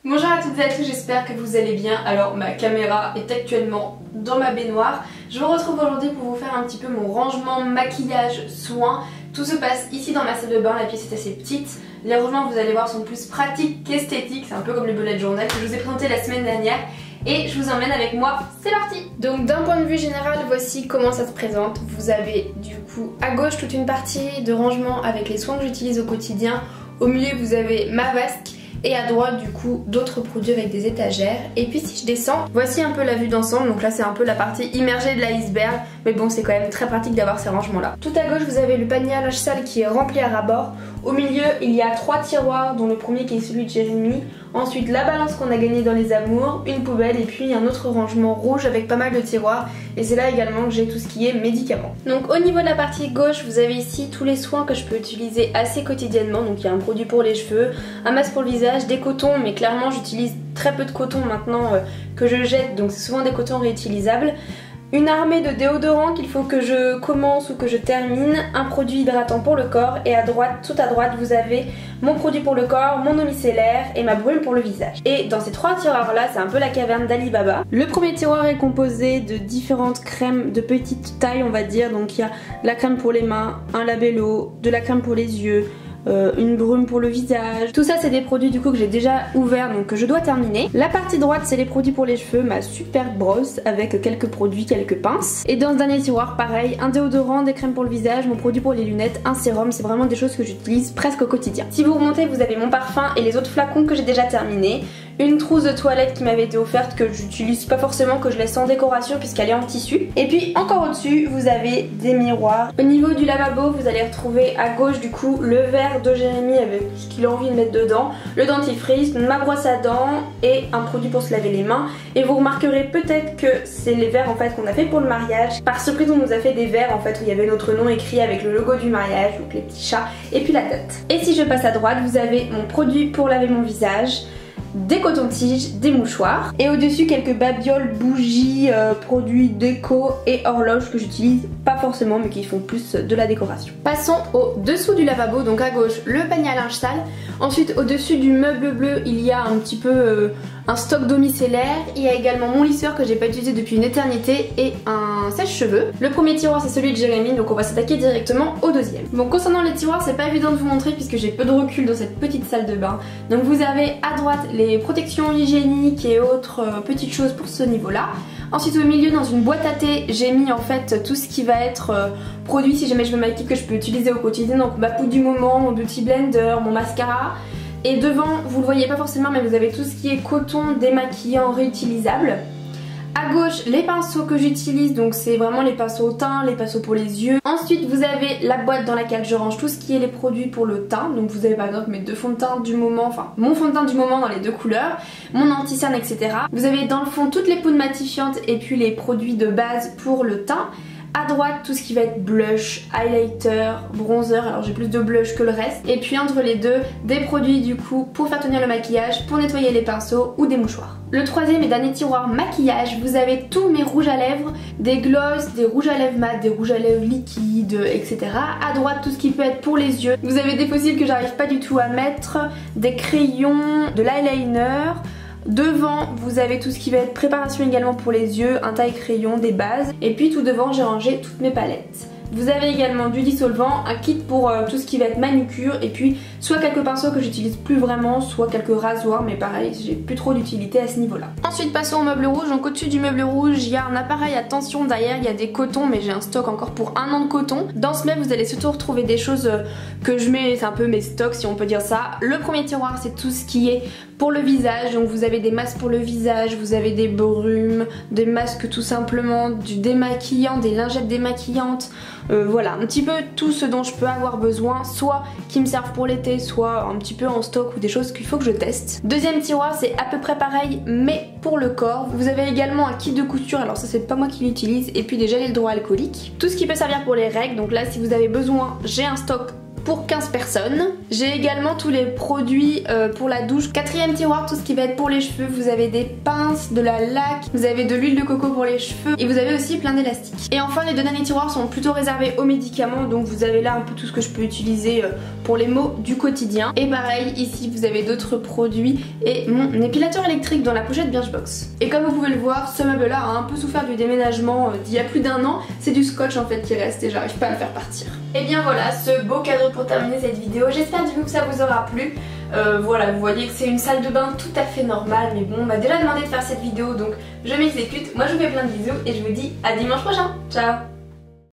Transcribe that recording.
Bonjour à toutes et à tous, j'espère que vous allez bien. Alors ma caméra est actuellement dans ma baignoire. Je vous retrouve aujourd'hui pour vous faire un petit peu mon rangement, maquillage, soins. Tout se passe ici dans ma salle de bain, la pièce est assez petite. Les rangements, vous allez voir, sont plus pratiques qu'esthétiques. C'est un peu comme le bullet journal que je vous ai présenté la semaine dernière. Et je vous emmène avec moi, c'est parti! Donc d'un point de vue général, voici comment ça se présente. Vous avez du coup à gauche toute une partie de rangement avec les soins que j'utilise au quotidien. Au milieu vous avez ma vasque. Et à droite du coup d'autres produits avec des étagères. Et puis si je descends, voici un peu la vue d'ensemble. Donc là c'est un peu la partie immergée de l'iceberg. Mais bon, c'est quand même très pratique d'avoir ces rangements là. Tout à gauche vous avez le panier à linge sale qui est rempli à ras-bord. Au milieu il y a 3 tiroirs, dont le premier qui est celui de Jérémy. Ensuite la balance qu'on a gagnée dans les amours, une poubelle et puis un autre rangement rouge avec pas mal de tiroirs. Et c'est là également que j'ai tout ce qui est médicaments. Donc au niveau de la partie gauche vous avez ici tous les soins que je peux utiliser assez quotidiennement. Donc il y a un produit pour les cheveux, un masque pour le visage, des cotons, mais clairement j'utilise très peu de coton maintenant que je jette, donc c'est souvent des cotons réutilisables. Une armée de déodorants qu'il faut que je commence ou que je termine, un produit hydratant pour le corps et à droite, tout à droite vous avez mon produit pour le corps, mon eau micellaire et ma brume pour le visage. Et dans ces 3 tiroirs là, c'est un peu la caverne d'Ali Baba. Le premier tiroir est composé de différentes crèmes de petite taille on va dire, donc il y a de la crème pour les mains, un labello, de la crème pour les yeux, une brume pour le visage. Tout ça c'est des produits du coup que j'ai déjà ouverts donc que je dois terminer. La partie droite c'est les produits pour les cheveux, ma super brosse avec quelques produits, quelques pinces. Et dans ce dernier tiroir pareil, un déodorant, des crèmes pour le visage, mon produit pour les lunettes, un sérum. C'est vraiment des choses que j'utilise presque au quotidien. Si vous remontez vous avez mon parfum et les autres flacons que j'ai déjà terminés. Une trousse de toilette qui m'avait été offerte que j'utilise pas forcément, que je laisse en décoration puisqu'elle est en tissu. Et puis encore au-dessus vous avez des miroirs. Au niveau du lavabo vous allez retrouver à gauche du coup le verre de Jérémy avec ce qu'il a envie de mettre dedans, le dentifrice, ma brosse à dents et un produit pour se laver les mains. Et vous remarquerez peut-être que c'est les verres en fait qu'on a fait pour le mariage. Par surprise on nous a fait des verres en fait où il y avait notre nom écrit avec le logo du mariage, donc les petits chats et puis la date. Et si je passe à droite vous avez mon produit pour laver mon visage, des cotons-tiges, des mouchoirs et au-dessus quelques babioles, bougies, produits déco et horloges que j'utilise pas forcément mais qui font plus de la décoration. Passons au dessous du lavabo, donc à gauche le panier à linge sale. Ensuite au dessus du meuble bleu il y a un petit peu un stock d'eau micellaire. Il y a également mon lisseur que j'ai pas utilisé depuis une éternité et un sèche-cheveux. Le premier tiroir c'est celui de Jérémy, donc on va s'attaquer directement au deuxième. Bon, concernant les tiroirs c'est pas évident de vous montrer puisque j'ai peu de recul dans cette petite salle de bain. Donc vous avez à droite les protections hygiéniques et autres petites choses pour ce niveau là. Ensuite au milieu dans une boîte à thé j'ai mis en fait tout ce qui va être produit si jamais je me maquille que je peux utiliser au quotidien. Donc ma poudre du moment, mon beauty blender, mon mascara. Et devant, vous le voyez pas forcément mais vous avez tout ce qui est coton démaquillant réutilisable. À gauche, les pinceaux que j'utilise, donc c'est vraiment les pinceaux au teint, les pinceaux pour les yeux. Ensuite, vous avez la boîte dans laquelle je range tout ce qui est les produits pour le teint. Donc vous avez par exemple mes 2 fonds de teint du moment, enfin mon fond de teint du moment dans les 2 couleurs, mon anti-cerne, etc. Vous avez dans le fond toutes les poudres matifiantes et puis les produits de base pour le teint. À droite tout ce qui va être blush, highlighter, bronzer, alors j'ai plus de blush que le reste. Et puis entre les deux, des produits du coup pour faire tenir le maquillage, pour nettoyer les pinceaux ou des mouchoirs. Le troisième et dernier tiroir maquillage, vous avez tous mes rouges à lèvres, des gloss, des rouges à lèvres mat, des rouges à lèvres liquides, etc. À droite tout ce qui peut être pour les yeux. Vous avez des fossiles que j'arrive pas du tout à mettre, des crayons, de l'eyeliner. Devant vous avez tout ce qui va être préparation également pour les yeux, un taille-crayon, des bases. Et puis tout devant j'ai rangé toutes mes palettes. Vous avez également du dissolvant, un kit pour tout ce qui va être manucure et puis soit quelques pinceaux que j'utilise plus vraiment, soit quelques rasoirs, mais pareil j'ai plus trop d'utilité à ce niveau là. Ensuite passons au meuble rouge. Donc au-dessus du meuble rouge il y a un appareil à tension, derrière il y a des cotons mais j'ai un stock encore pour 1 an de coton. Dans ce meuble vous allez surtout retrouver des choses que je mets, c'est un peu mes stocks si on peut dire ça. Le premier tiroir c'est tout ce qui est pour le visage, donc vous avez des masques pour le visage, vous avez des brumes, des masques tout simplement, du démaquillant, des lingettes démaquillantes, voilà un petit peu tout ce dont je peux avoir besoin, soit qui me servent pour l'été, soit un petit peu en stock ou des choses qu'il faut que je teste. Deuxième tiroir c'est à peu près pareil mais pour le corps. Vous avez également un kit de couture, alors ça c'est pas moi qui l'utilise, et puis des gels hydroalcooliques. Tout ce qui peut servir pour les règles, donc là si vous avez besoin j'ai un stock pour 15 personnes. J'ai également tous les produits pour la douche. Quatrième tiroir, tout ce qui va être pour les cheveux. Vous avez des pinces, de la laque, vous avez de l'huile de coco pour les cheveux et vous avez aussi plein d'élastiques. Et enfin les deux derniers tiroirs sont plutôt réservés aux médicaments, donc vous avez là un peu tout ce que je peux utiliser pour les maux du quotidien. Et pareil, ici vous avez d'autres produits et mon épilateur électrique dans la pochette Birchbox. Et comme vous pouvez le voir, ce meuble là a un peu souffert du déménagement d'il y a plus d'1 an. C'est du scotch en fait qui reste et j'arrive pas à le faire partir. Et bien voilà, ce beau cadeau pour terminer cette vidéo. J'espère du coup que ça vous aura plu. Voilà, vous voyez que c'est une salle de bain tout à fait normale, mais bon, on m'a déjà demandé de faire cette vidéo, donc je m'exécute. Moi je vous fais plein de bisous et je vous dis à dimanche prochain. Ciao.